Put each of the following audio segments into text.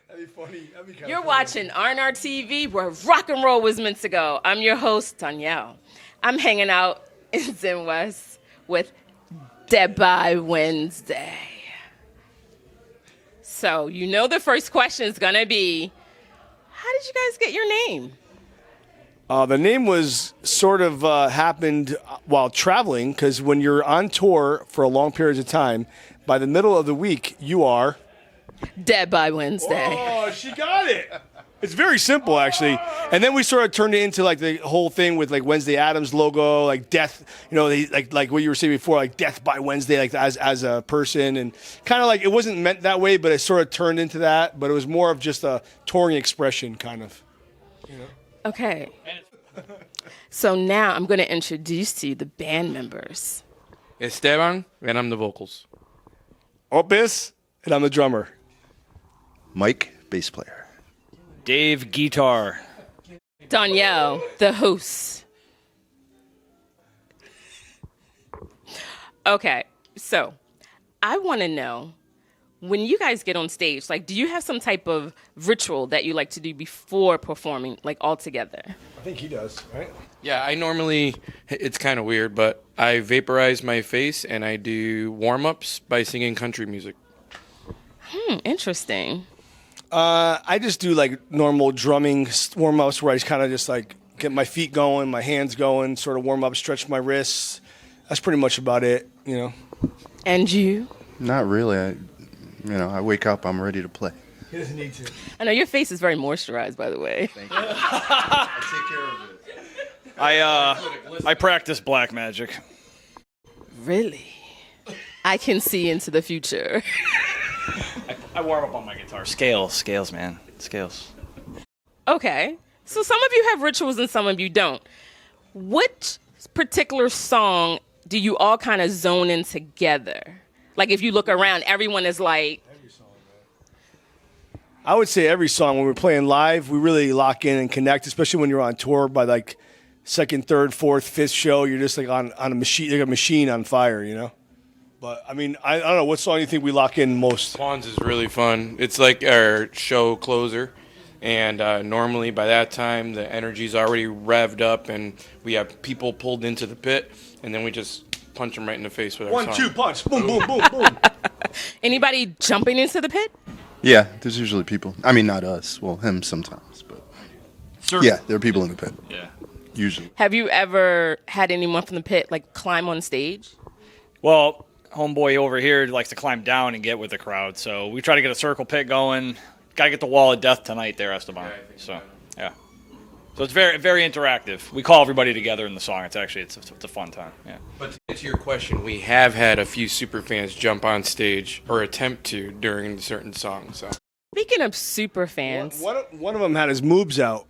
That'd be funny. That'd be kind You're of watching RNRTV, where rock and roll was meant to go. I'm your host, Danielle. I'm hanging out in Zen West with Dead by Wednesday. So, you know the first question is going to be, how did you guys get your name? The name was sort of happened while traveling, because when you're on tour for a long period of time, by the middle of the week, you are... Dead by Wednesday. Oh, she got it. It's very simple, actually. And then we sort of turned it into like the whole thing with like Wednesday Addams logo, like death, you know, like what you were saying before, like death by Wednesday, like as a person, and kind of like it wasn't meant that way, but it sort of turned into that. But it was more of just a touring expression, kind of. You know? Okay. So now I'm going to introduce to you the band members. Esteban, and I'm the vocals. Opus, and I'm the drummer. Mike, bass player. Dave, guitar. Danielle, the host. Okay, so I want to know, when you guys get on stage, like, do you have some type of ritual that you like to do before performing, like, all together? I think he does, right? Yeah, I normally, it's kind of weird, but I vaporize my face and I do warm-ups by singing country music. Interesting. I just do like normal drumming warm-ups where I just kind of just like get my feet going, my hands going, sort of warm up, stretch my wrists. That's pretty much about it, you know. And you? Not really. I wake up, I'm ready to play. He doesn't need to. I know your face is very moisturized, by the way. Thank you. I take care of it. I practice black magic. Really? I can see into the future. I warm up on my guitar. Scales, man. Scales. Okay. So some of you have rituals and some of you don't. Which particular song do you all kind of zone in together? Like, if you look around, everyone is like... I would say every song. When we're playing live, we really lock in and connect, especially when you're on tour. By like second, third, fourth, fifth show, you're just like on a machine, like a machine on fire, you know? But, I mean, I don't know. What song do you think we lock in most? Swans is really fun. It's like our show closer. And normally by that time, the energy's already revved up and we have people pulled into the pit. And then we just punch them right in the face with our 1, song. 2, punch. Boom, boom, boom, boom. Anybody jumping into the pit? Yeah, there's usually people. I mean, not us. Well, him sometimes. But yeah, there are people in the pit. Yeah. Usually. Have you ever had anyone from the pit, like, climb on stage? Well, homeboy over here likes to climb down and get with the crowd, so we try to get a circle pit going. Got to get the wall of death tonight there, Esteban. So, yeah. So it's very, very interactive. We call everybody together in the song. It's a fun time. Yeah. But to answer your question, we have had a few super fans jump on stage or attempt to during certain songs. So. Speaking of super fans, One of them had his moobs out.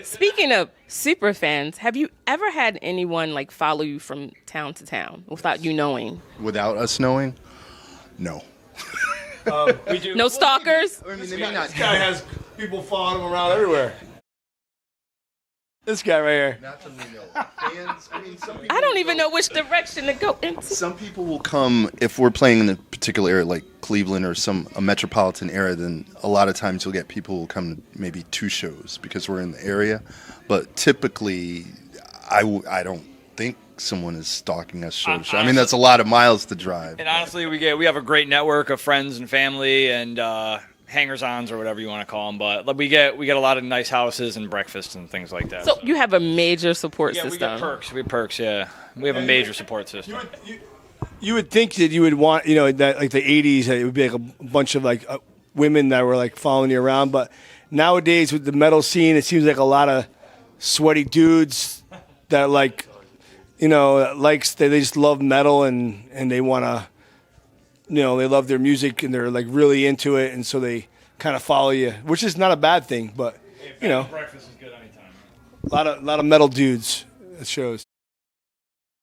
speaking of super fans, have you ever had anyone like follow you from town to town without you knowing? Without us knowing? No. No stalkers? I mean, they may not. This guy has people following him around everywhere. This guy right here. Not that we know. Fans, I mean, some people I don't even know which direction to go into. Some people will come if we're playing in a particular area, like Cleveland or a metropolitan area. Then a lot of times you'll get people who will come to maybe 2 shows because we're in the area. But typically, I don't think someone is stalking us show to show. I mean, that's a lot of miles to drive. And honestly, we have a great network of friends and family and hangers-ons or whatever you want to call them. But we get a lot of nice houses and breakfasts and things like that. So you have a major support yeah, system. we get perks. We have perks. Yeah, we have a major support system. You would think that you would want, you know, that like the 80s, that it would be like a bunch of like women that were like following you around. But nowadays with the metal scene, it seems like a lot of sweaty dudes that like, you know, they just love metal and they want to, you know, they love their music and they're like really into it. And so they kind of follow you, which is not a bad thing, but you know, breakfast is good anytime. a lot of metal dudes at shows.